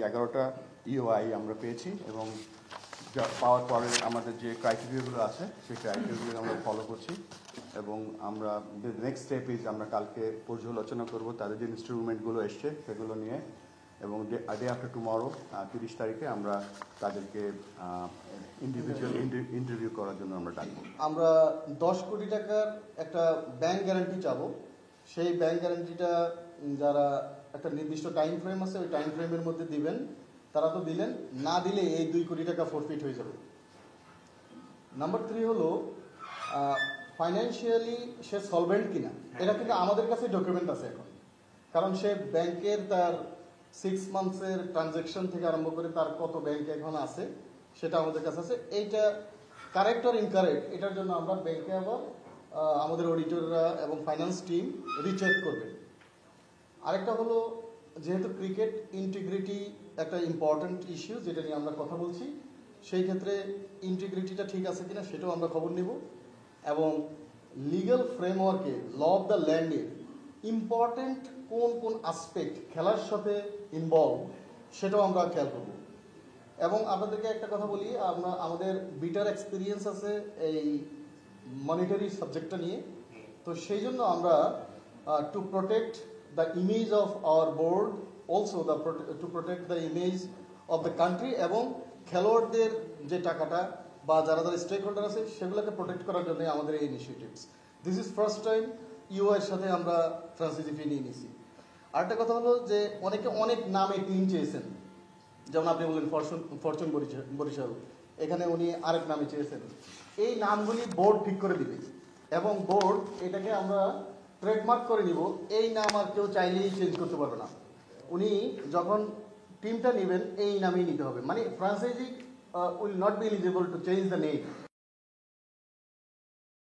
11টা EOI আমরা পেয়েছি এবং পাওয়ার পরে আমাদের যে ক্রাইটেরিয়াগুলো আছে সেই ক্রাইটেরিয়াগুলো আমরা ফলো করছি এবং আমরা নেক্সট স্টেপ ইজ আমরা কালকে পর্যালোচনা করব তাদের যে ইনস্ট্রুমেন্টগুলো এসছে সেগুলো নিয়ে এবং ডে আফটার টুমরো 30 তারিখে আমরা তাদেরকে ইন্ডিভিজুয়াল ইন্টারভিউ করার জন্য আমরা ডাকবো। আমরা 10 কোটি টাকার একটা ব্যাংক গ্যারান্টি চাবো। সেই ব্যাংক গ্যারান্টিটা যারা একটা নির্দিষ্ট টাইম ফ্রেম আছে ওই টাইম ফ্রেমের মধ্যে দিবেন, তারা তো দিলেন, না দিলে এই 2 কোটি টাকা ফরফিট হয়ে যাবে। নাম্বার 3 হলো ফাইন্যান্সিয়ালি সে সলভেন্ট কিনা, এটা কিন্তু আমাদের কাছে ডকুমেন্ট আছে এখন, কারণ সে ব্যাংকের তার 6 মান্থসের ট্রানজ্যাকশন থেকে আরম্ভ করে তার কত ব্যাংকে এখন আছে সেটা আমাদের কাছে আছে। এইটা কারেক্ট আর ইনকারেক্ট এটার জন্য আমরা ব্যাংকে আবার আমাদের অডিটররা এবং ফাইন্যান্স টিম রিচেক করবে। আরেকটা হলো, যেহেতু ক্রিকেট ইন্টিগ্রিটি একটা ইম্পর্ট্যান্ট ইস্যু যেটা নিয়ে আমরা কথা বলছি, সেই ক্ষেত্রে ইন্টিগ্রিটিটা ঠিক আছে কিনা সেটাও আমরা খবর নেব এবং লিগ্যাল ফ্রেমওয়ার্কে ল অফ দ্য ল্যান্ডের ইম্পর্ট্যান্ট কোন কোন আসপেক্ট খেলার সাথে ইনভলভ সেটাও আমরা খেয়াল করব। এবং আপনাদেরকে একটা কথা বলি, আমাদের বিটার এক্সপিরিয়েন্স আছে এই মনিটারি সাবজেক্টটা নিয়ে, তো সেই জন্য আমরা to protect the image of our board, also to protect the image of the country এবং খেলোয়াড়দের যে টাকাটা বা যারা যারা স্টেক হোল্ডার আছে সেগুলোকে প্রোটেক্ট করার জন্য আমাদের এই initiatives. This is first time ইউআইয়ের সাথে আমরা ট্রান্সিজিপি নিয়ে নিয়েছি। আরেকটা কথা হলো যে অনেকে অনেক নামে টিম চেয়েছেন, যেমন আপনি বললেন ফরচুন বরিশাল, এখানে উনি আরেক নামে চেয়েছেন। এই নামগুলি বোর্ড ঠিক করে দিবে এবং বোর্ড এটাকে আমরা ট্রেডমার্ক করে নিব, এই নাম আর কেউ চাইলেই চেঞ্জ করতে পারবে না। উনি যখন টিমটা নেবেন এই নামেই নিতে হবে, মানে franchise will not be eligible to change the name.